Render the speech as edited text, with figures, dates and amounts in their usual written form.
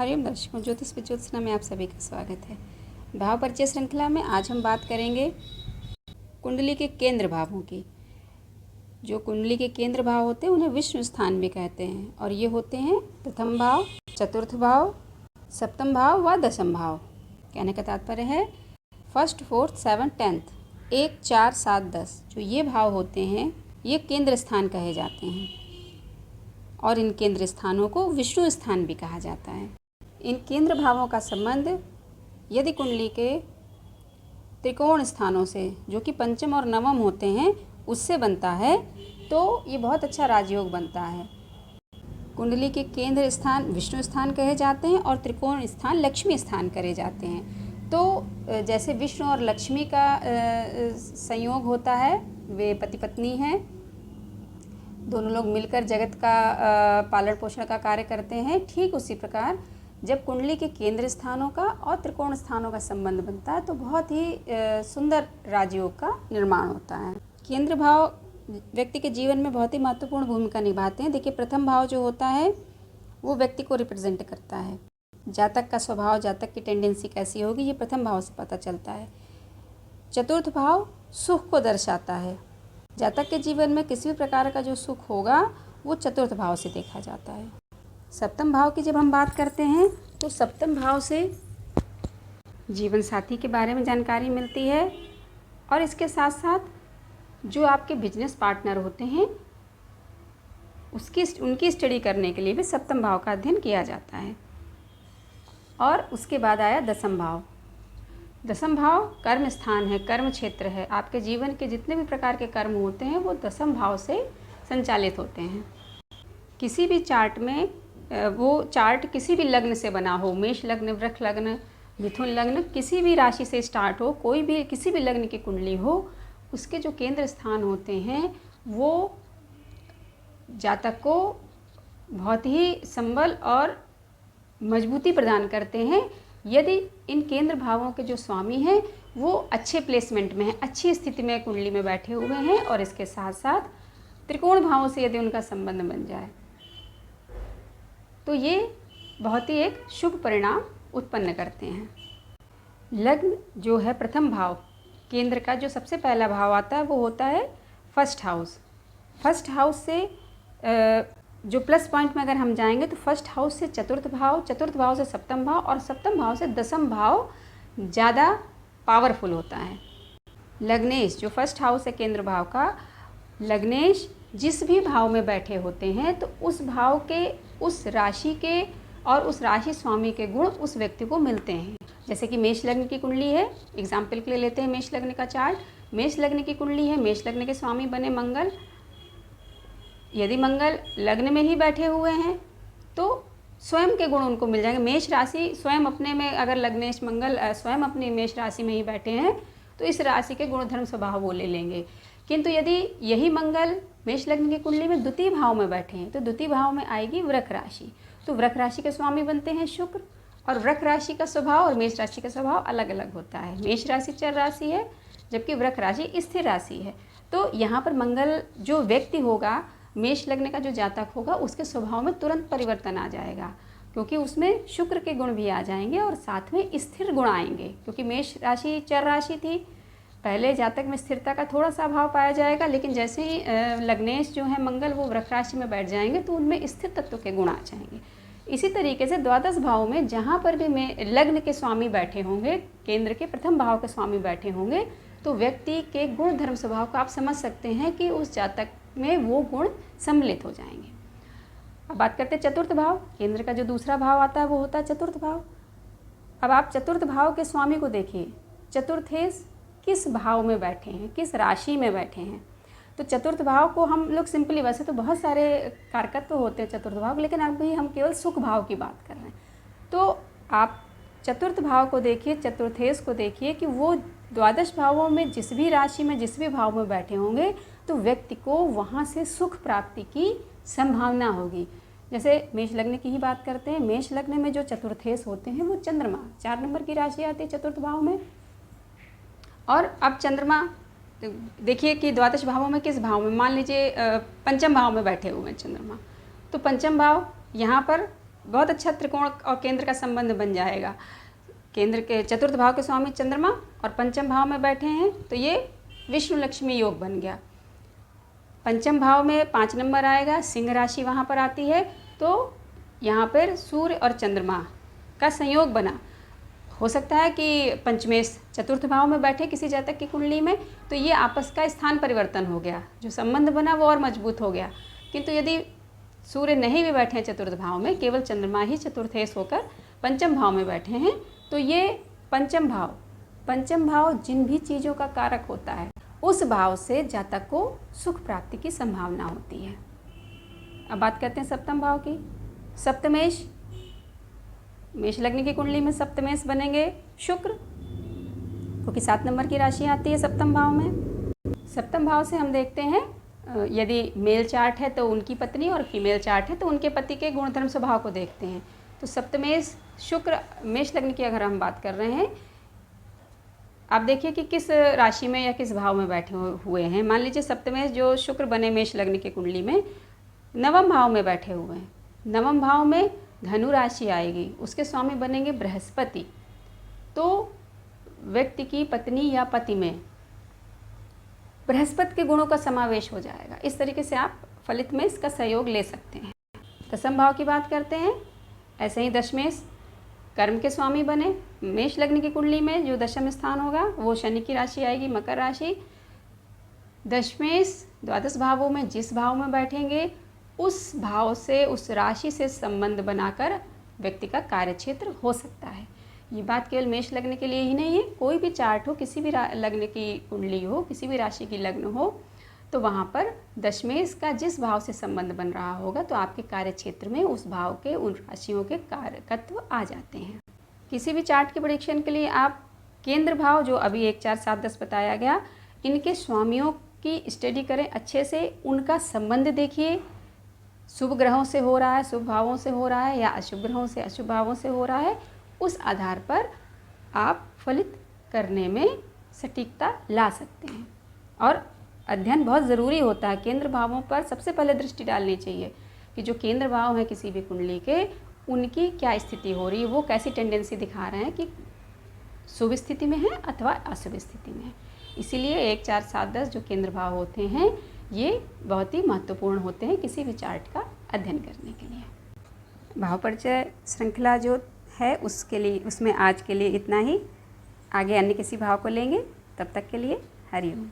हरिओम दर्शकों, ज्योतिष पे ज्योतिषना में आप सभी का स्वागत है। भाव परिचय श्रृंखला में आज हम बात करेंगे कुंडली के केंद्र भावों की। जो कुंडली के केंद्र भाव होते हैं उन्हें विष्णु स्थान भी कहते हैं और ये होते हैं प्रथम भाव, चतुर्थ भाव, सप्तम भाव व दशम भाव। कहने का तात्पर्य है फर्स्ट, फोर्थ, सेवन्थ, टेंथ, 1, 4, 7, 10 जो ये भाव होते हैं ये केंद्र स्थान कहे जाते हैं और इन केंद्र स्थानों को विष्णु स्थान भी कहा जाता है। इन केंद्र भावों का संबंध यदि कुंडली के त्रिकोण स्थानों से, जो कि पंचम और नवम होते हैं, उससे बनता है तो ये बहुत अच्छा राजयोग बनता है। कुंडली के केंद्र स्थान विष्णु स्थान कहे जाते हैं और त्रिकोण स्थान लक्ष्मी स्थान करे जाते हैं। तो जैसे विष्णु और लक्ष्मी का संयोग होता है, वे पति पत्नी हैं, दोनों लोग मिलकर जगत का पालन पोषण का कार्य करते हैं। ठीक उसी प्रकार जब कुंडली के केंद्र स्थानों का और त्रिकोण स्थानों का संबंध बनता है तो बहुत ही सुंदर राजयोग का निर्माण होता है। केंद्र भाव व्यक्ति के जीवन में बहुत ही महत्वपूर्ण भूमिका निभाते हैं। देखिए, प्रथम भाव जो होता है वो व्यक्ति को रिप्रेजेंट करता है। जातक का स्वभाव, जातक की टेंडेंसी कैसी होगी, ये प्रथम भाव से पता चलता है। चतुर्थ भाव सुख को दर्शाता है। जातक के जीवन में किसी भी प्रकार का जो सुख होगा वो चतुर्थ भाव से देखा जाता है। सप्तम भाव की जब हम बात करते हैं तो सप्तम भाव से जीवन साथी के बारे में जानकारी मिलती है और इसके साथ साथ जो आपके बिजनेस पार्टनर होते हैं उनकी स्टडी करने के लिए भी सप्तम भाव का अध्ययन किया जाता है। और उसके बाद आया दसम भाव। दसम भाव कर्म स्थान है, कर्म क्षेत्र है। आपके जीवन के जितने भी प्रकार के कर्म होते हैं वो दसम भाव से संचालित होते हैं। किसी भी चार्ट में वो चार्ट किसी भी लग्न से बना हो, मेष लग्न, वृष लग्न, मिथुन लग्न, किसी भी राशि से स्टार्ट हो, कोई भी किसी भी लग्न की कुंडली हो, उसके जो केंद्र स्थान होते हैं वो जातक को बहुत ही संबल और मजबूती प्रदान करते हैं। यदि इन केंद्र भावों के जो स्वामी हैं वो अच्छे प्लेसमेंट में हैं, अच्छी स्थिति में कुंडली में बैठे हुए हैं और इसके साथ साथ त्रिकोण भावों से यदि उनका संबंध बन जाए तो ये बहुत ही एक शुभ परिणाम उत्पन्न करते हैं। लग्न जो है प्रथम भाव, केंद्र का जो सबसे पहला भाव आता है वो होता है फर्स्ट हाउस। फर्स्ट हाउस से जो प्लस पॉइंट में अगर हम जाएंगे तो फर्स्ट हाउस से चतुर्थ भाव, चतुर्थ भाव से सप्तम भाव और सप्तम भाव से दसम भाव ज़्यादा पावरफुल होता है। लग्नेश जो फर्स्ट हाउस है केंद्र भाव का, लग्नेश जिस भी भाव में बैठे होते हैं तो उस भाव के, उस राशि के और उस राशि स्वामी के गुण उस व्यक्ति को मिलते हैं। जैसे कि मेष लग्न की कुंडली है, एग्जाम्पल के लिए लेते हैं मेष लग्न का चार्ट। मेष लग्न की कुंडली है, मेष लग्न के स्वामी बने मंगल। यदि मंगल लग्न में ही बैठे हुए हैं तो स्वयं के गुण उनको मिल जाएंगे। मेष राशि स्वयं अपने में, अगर लग्नेश मंगल स्वयं अपनी मेष राशि में ही बैठे हैं तो इस राशि के गुण धर्म स्वभाव वो ले लेंगे। किंतु यदि यही मंगल मेष लग्न की कुंडली में द्वितीय भाव में बैठे हैं तो द्वितीय भाव में आएगी वृक राशि। तो वृक राशि के स्वामी बनते हैं शुक्र और वृक राशि का स्वभाव और मेष राशि का स्वभाव अलग अलग होता है। मेष राशि चर राशि है जबकि वृक राशि स्थिर राशि है। तो यहाँ पर मंगल जो व्यक्ति होगा, मेष लग्न का जो जातक होगा, उसके स्वभाव में तुरंत परिवर्तन आ जाएगा क्योंकि उसमें शुक्र के गुण भी आ जाएंगे और साथ में स्थिर गुण आएंगे। क्योंकि मेष राशि चर राशि थी, पहले जातक में स्थिरता का थोड़ा सा अभाव पाया जाएगा, लेकिन जैसे ही लग्नेश जो है मंगल वो वृक राशि में बैठ जाएंगे तो उनमें स्थिर तत्व के गुण आ जाएंगे। इसी तरीके से द्वादश भाव में जहाँ पर भी लग्न के स्वामी बैठे होंगे, केंद्र के प्रथम भाव के स्वामी बैठे होंगे, तो व्यक्ति के गुण धर्म स्वभाव को आप समझ सकते हैं कि उस जातक में वो गुण सम्मिलित हो जाएंगे। अब बात करते हैं चतुर्थ भाव। केंद्र का जो दूसरा भाव आता है वो होता है चतुर्थ भाव। अब आप चतुर्थ भाव के स्वामी को देखिए, चतुर्थेश किस भाव में बैठे हैं, किस राशि में बैठे हैं। तो चतुर्थ भाव को हम लोग सिंपली, वैसे तो बहुत सारे कारकत्व होते हैं चतुर्थ भाव, लेकिन अभी हम केवल सुख भाव की बात कर रहे हैं। तो आप चतुर्थ भाव को देखिए, चतुर्थेश को देखिए कि वो द्वादश भावों में जिस भी राशि में जिस भी भाव में बैठे होंगे तो व्यक्ति को वहाँ से सुख प्राप्ति की संभावना होगी। जैसे मेष लग्न की ही बात करते हैं, मेष लग्न में जो चतुर्थेश होते हैं वो चंद्रमा 4 नंबर की राशि आती है चतुर्थ भाव में। और अब चंद्रमा देखिए कि द्वादश भावों में किस भाव में, मान लीजिए पंचम भाव में बैठे हुए हैं चंद्रमा, तो पंचम भाव यहाँ पर बहुत अच्छा त्रिकोण और केंद्र का संबंध बन जाएगा। केंद्र के चतुर्थ भाव के स्वामी चंद्रमा और पंचम भाव में बैठे हैं तो ये विष्णु लक्ष्मी योग बन गया। पंचम भाव में 5 नंबर आएगा, सिंह राशि वहाँ पर आती है, तो यहाँ पर सूर्य और चंद्रमा का संयोग बना। हो सकता है कि पंचमेश चतुर्थ भाव में बैठे किसी जातक की कुंडली में, तो ये आपस का स्थान परिवर्तन हो गया, जो संबंध बना वो और मजबूत हो गया। किंतु यदि सूर्य नहीं भी बैठे चतुर्थ भाव में, केवल चंद्रमा ही चतुर्थेश होकर पंचम भाव में बैठे हैं, तो ये पंचम भाव जिन भी चीज़ों का कारक होता है उस भाव से जातक को सुख प्राप्ति की संभावना होती है। अब बात करते हैं सप्तम भाव की। सप्तमेश, मेष लग्न की कुंडली में सप्तमेश बनेंगे शुक्र, क्योंकि 7 नंबर की राशि आती है सप्तम भाव में। सप्तम भाव से हम देखते हैं यदि मेल चार्ट है तो उनकी पत्नी और फीमेल चार्ट है तो उनके पति के गुणधर्म स्वभाव को देखते हैं। तो सप्तमेश शुक्र मेष लग्न की अगर हम बात कर रहे हैं, आप देखिए कि किस राशि में या किस भाव में बैठे हुए हैं। मान लीजिए सप्तमेश जो शुक्र बने मेष लग्न की कुंडली में नवम भाव में बैठे हुए हैं। नवम भाव में धनु राशि आएगी, उसके स्वामी बनेंगे बृहस्पति। तो व्यक्ति की पत्नी या पति में बृहस्पति के गुणों का समावेश हो जाएगा। इस तरीके से आप फलित में इसका सहयोग ले सकते हैं। दसम भाव की बात करते हैं। ऐसे ही दशमेश कर्म के स्वामी बने मेष लग्न की कुंडली में, जो दशम स्थान होगा वो शनि की राशि आएगी, मकर राशि। दशमेश द्वादश भावों में जिस भाव में बैठेंगे उस भाव से, उस राशि से संबंध बनाकर व्यक्ति का कार्यक्षेत्र हो सकता है। ये बात केवल मेष लग्न के लिए ही नहीं है, कोई भी चार्ट हो, किसी भी लग्न की कुंडली हो, किसी भी राशि की लग्न हो, तो वहाँ पर दशमेश का जिस भाव से संबंध बन रहा होगा तो आपके कार्यक्षेत्र में उस भाव के, उन राशियों के कारकत्व आ जाते हैं। किसी भी चार्ट के प्रेडिक्शन के लिए आप केंद्र भाव जो अभी 1, 4, 7, 10 बताया गया, इनके स्वामियों की स्टडी करें अच्छे से, उनका संबंध देखिए, शुभ ग्रहों से हो रहा है, शुभ भावों से हो रहा है या अशुभ ग्रहों से, अशुभ भावों से हो रहा है, उस आधार पर आप फलित करने में सटीकता ला सकते हैं। और अध्ययन बहुत ज़रूरी होता है। केंद्र भावों पर सबसे पहले दृष्टि डालनी चाहिए कि जो केंद्र भाव हैं किसी भी कुंडली के, उनकी क्या स्थिति हो रही है, वो कैसी टेंडेंसी दिखा रहे हैं कि शुभ स्थिति में है अथवा अशुभ स्थिति में है। इसीलिए 1, 4, 7, 10 जो केंद्र भाव होते हैं ये बहुत ही महत्वपूर्ण होते हैं किसी भी चार्ट का अध्ययन करने के लिए। भाव परिचय श्रृंखला जो है उसके लिए, उसमें आज के लिए इतना ही। आगे अन्य किसी भाव को लेंगे, तब तक के लिए हरिओम।